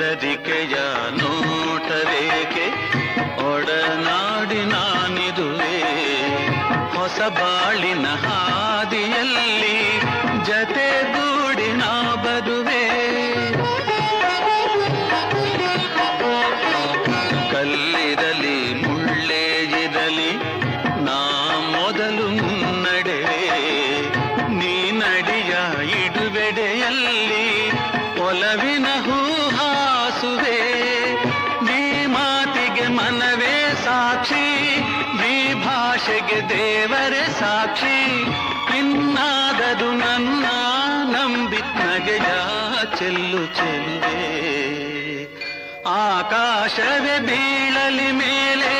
ಹೆದರಿಕೆಯ ನೋಟರೇಕೆ ಒಡನಾಡಿ ನಾನಿರುವೆ ಹೊಸ ಬಾಳಿನ ಹಾದಿಯಲ್ಲಿ ಜತೆಗೂಡಿ ನಾ ಬರುವೆ ಕಲ್ಲಿರಲಿ ಮುಳ್ಳೇ ಇರಲಿ ನಾ ಮೊದಲು ಮುನ್ನಡೆವೆ ನೀ ನಡಿಯ ಇಡುವೆಡೆಯಲ್ಲಿ ಒಲವಿನ ಹೂಹಾಸುವೆ ನೀ ಮಾತಿಗೆ ಮನವೇ ಸಾಕ್ಷಿ ನೀ ಭಾಷೆಗೆ ದೇವರೇ ಸಾಕ್ಷಿ ಇನ್ನಾದರೂ ನನ್ನ ನಂಬಿತ್ ನಗೆಯ ಚೆಲ್ಲು ಚೆಲ್ಲುವೆ ಆಕಾಶವೇ ಬೀಳಲಿ ಮೇಲೆ